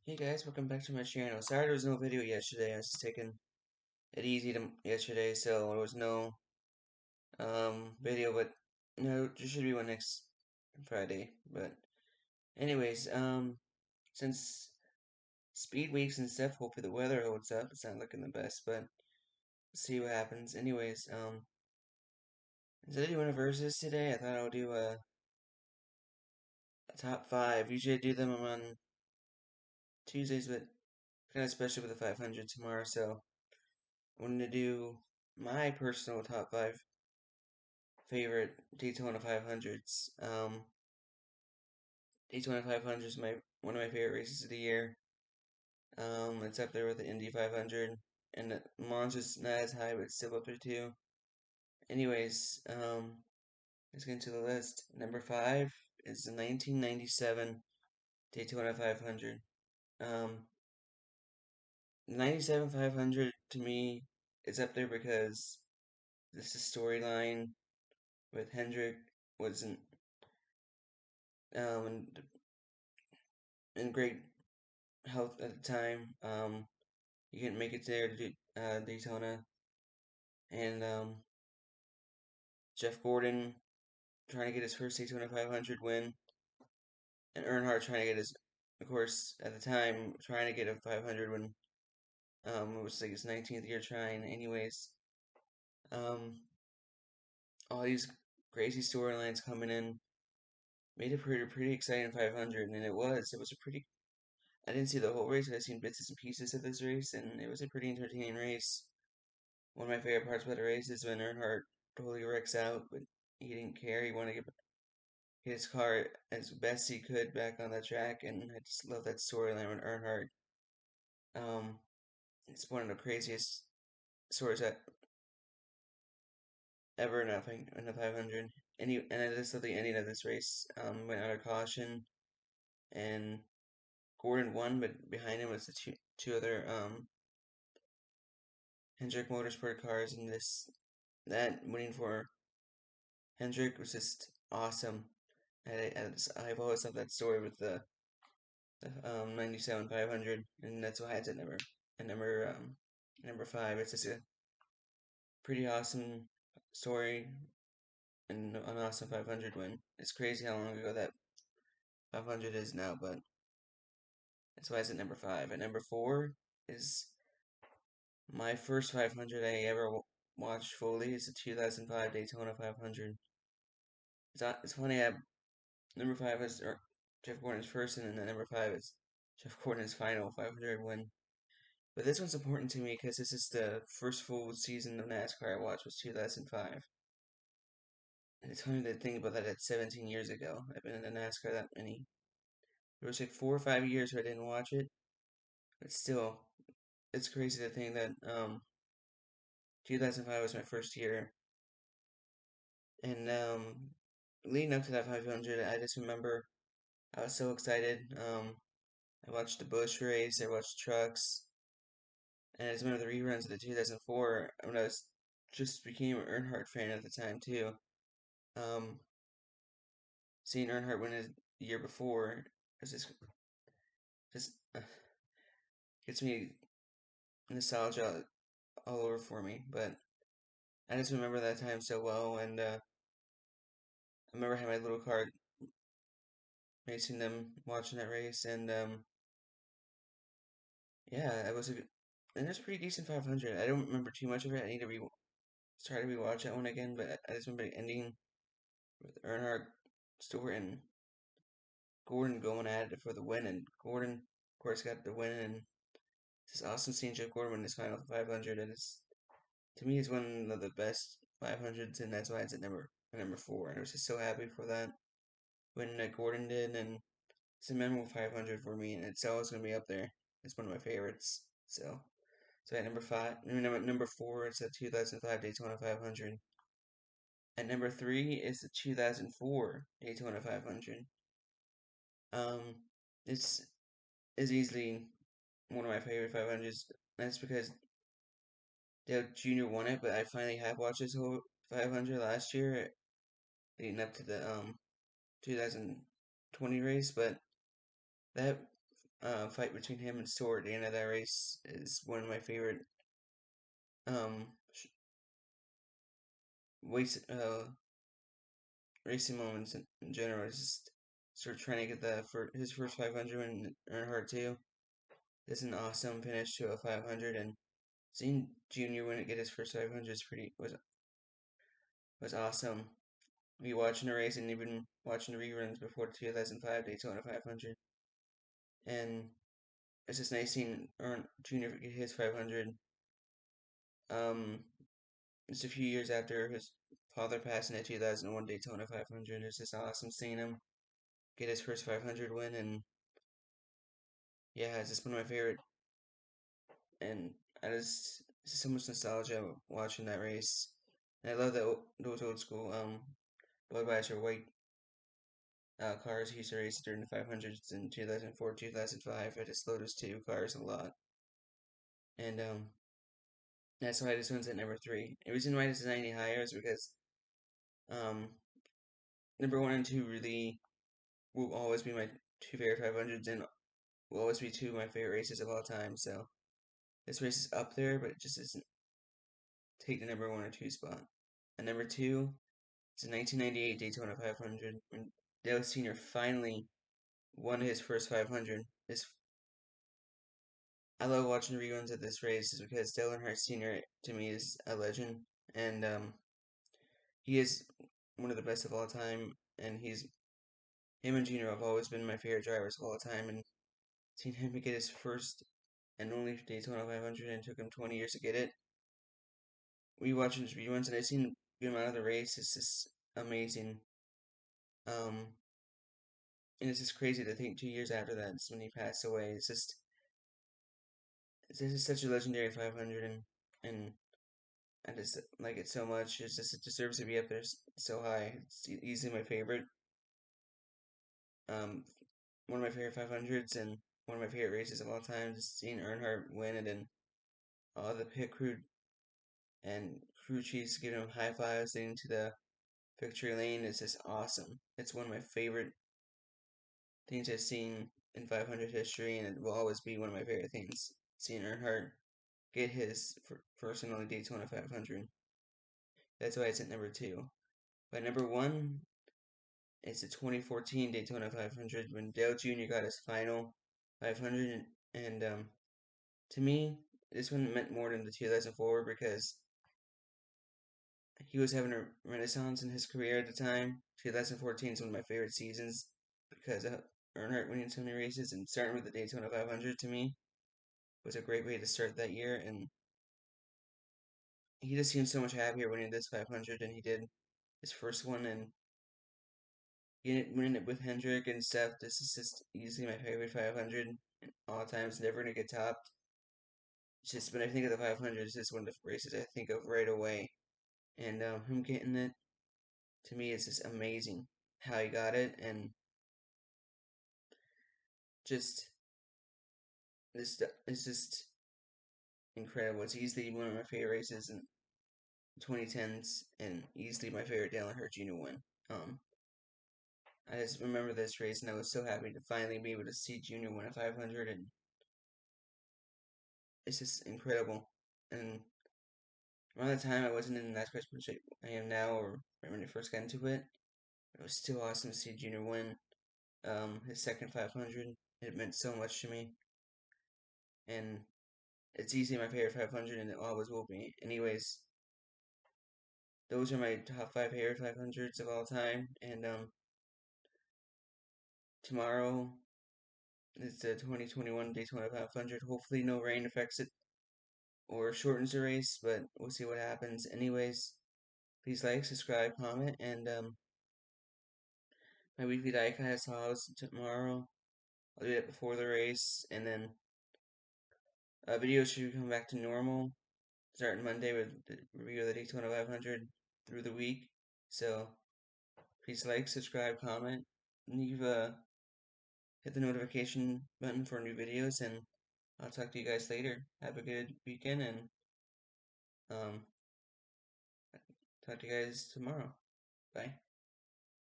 Hey guys, welcome back to my channel. Sorry there was no video yesterday. I was just taking it easy yesterday, so there was no video, but no, there should be one next Friday. But anyways, since speed weeks and stuff, hopefully the weather holds up. It's not looking the best, but we'll see what happens. Anyways, instead of doing a versus today, I thought I would do a top five. Usually I do them on Tuesdays, but kind of special with the 500 tomorrow, so I wanted to do my personal top five favorite Daytona 500s. Daytona 500 is one of my favorite races of the year. It's up there with the Indy 500, and the Monza's not as high, but it's still up there too. Anyways, let's get into the list. Number five is the 1997 Daytona 500. Um, 97 500 to me is up there because this is storyline with Hendrick wasn't um in great health at the time. He couldn't make it there to do, Daytona, and Jeff Gordon trying to get his first Daytona 500 win, and Earnhardt trying to get his, of course, at the time trying to get a 500 win. It was like his 19th year trying. Anyways, um, all these crazy storylines coming in made it pretty exciting 500, and it was a pretty. I didn't see the whole race, but I seen bits and pieces of this race, and it was a pretty entertaining race. One of my favorite parts about the race is when Earnhardt totally wrecks out, but he didn't care. He wanted to get his car as best he could back on the track, and I just love that storyline with Earnhardt. Um, it's one of the craziest stories that ever in a 500. And I just love the ending of this race. Went out of caution, and Gordon won, but behind him was the two other Hendrick Motorsport cars, and that winning for Hendrick was just awesome. I've always loved that story with the 97 500, and that's why it's at number five. It's just a pretty awesome story and an awesome 500 win. It's crazy how long ago that 500 is now, but that's why it's at number five. At number four is my first 500 I ever watched fully. It's the 2005 Daytona 500. It's funny. Number five is Jeff Gordon's first, and then number five is Jeff Gordon's final 500 win. But this one's important to me because this is the first full season of NASCAR I watched was 2005. And it's funny to think about that at 17 years ago. I've been in the NASCAR that many. There was like 4 or 5 years where I didn't watch it, but still, it's crazy to think that 2005 was my first year. And leading up to that 500, I just remember I was so excited. I watched the Busch race, I watched trucks, and it's one of the reruns of the 2004 when I was just became an Earnhardt fan at the time too. Um, Seeing Earnhardt win his year before is just gets me nostalgia all over for me. But I just remember that time so well, and I remember having my little car racing them, watching that race, and yeah, and it was a pretty decent 500. I don't remember too much of it. I need to try to rewatch that one again, but I just remember the ending with Earnhardt, Stewart, and Gordon going at it for the win, and Gordon, of course, got the win, and it's just awesome seeing Jeff Gordon win his final 500, and to me, it's one of the best 500s, and that's why it's at number four, and I was just so happy for that when Gordon did, and it's a memorable 500 for me, and it's always going to be up there. It's one of my favorites, so at number five, number four, it's the 2005 Daytona 500. At number three is the 2004 Daytona 500. Um, it's is easily one of my favorite 500s. That's because Dale Jr. won it, but I finally have watched this whole 500 last year, leading up to the 2020 race. But that fight between him and Stewart at the end of that race is one of my favorite um waste racing moments in general. It's just sort of trying to get his first 500 and Earnhardt too. It's an awesome finish to a 500, and seeing Junior win it get his first 500 is was awesome. We watching the race and even watching the reruns before the 2005 Daytona 500, and it's just nice seeing Junior get his 500. Um, Just a few years after his father passed in the 2001 Daytona 500. It's just awesome seeing him get his first 500 win, and yeah, it's just one of my favorite. And it's just so much nostalgia watching that race. And I love those old school Budweiser white cars he used to race during the 500s in 2004, 2005. I just love those two cars a lot, and that's why this one's at number three. The reason why this is 90 higher is because um number one and two really will always be my two favorite 500s and will always be two of my favorite races of all time. So this race is up there, but it just doesn't take the number one or two spot. And number two is the 1998 Daytona 500 when Dale Sr. finally won his first 500. I love watching reruns of this race is because Dale Earnhardt Sr. to me is a legend, and he is one of the best of all time. And him and Junior have always been my favorite drivers of all time, and seeing him get his first and only Daytona 500 and it took him 20 years to get it. We watching his reruns and I've seen a good amount of the race. It's just amazing. Um, and it's just crazy to think 2 years after that's when he passed away. It's just such a legendary 500, and I just like it so much. It deserves to be up there so high. It's easily my favorite. Um, one of my favorite 500s and one of my favorite races of all time. Just seeing Earnhardt win it and all the pit crew and crew chiefs giving him high fives into the victory lane is just awesome. It's one of my favorite things I've seen in 500 history, and it will always be one of my favorite things. Seeing Earnhardt get his first and only Daytona 500. That's why it's at number two. But number one, it's the 2014 Daytona 500 when Dale Jr. got his final 500, and to me, this one meant more than the 2004 because he was having a renaissance in his career at the time. 2014 is one of my favorite seasons because of Earnhardt winning so many races, and starting with the Daytona 500 to me was a great way to start that year. And he just seemed so much happier winning this 500 than he did his first one. And winning it with Hendrick and stuff, this is just easily my favorite 500 in all time. It's never gonna get topped. It's just when I think of the 500, it's just one of the races I think of right away. And him getting it to me is just amazing how he got it, and just this is just incredible. It's easily one of my favorite races in 2010s, and easily my favorite Dale Earnhardt Jr. win. Um, I just remember this race, and I was so happy to finally be able to see Junior win a 500, and it's just incredible. And around the time, I wasn't in as much shape I am now, or right when I first got into it. It was still awesome to see Junior win his second 500. It meant so much to me, and it's easily my favorite 500, and it always will be. Anyways, those are my top five favorite 500s of all time, and tomorrow is the 2021 Daytona 500. Hopefully, no rain affects it or shortens the race, but we'll see what happens. Anyways, please like, subscribe, comment, and my weekly diecast hauls tomorrow. I'll do that before the race, and then videos should come back to normal starting Monday with the review of the Daytona 500 through the week. So please like, subscribe, comment, leave hit the notification button for new videos, and I'll talk to you guys later. Have a good weekend, and um, talk to you guys tomorrow. Bye.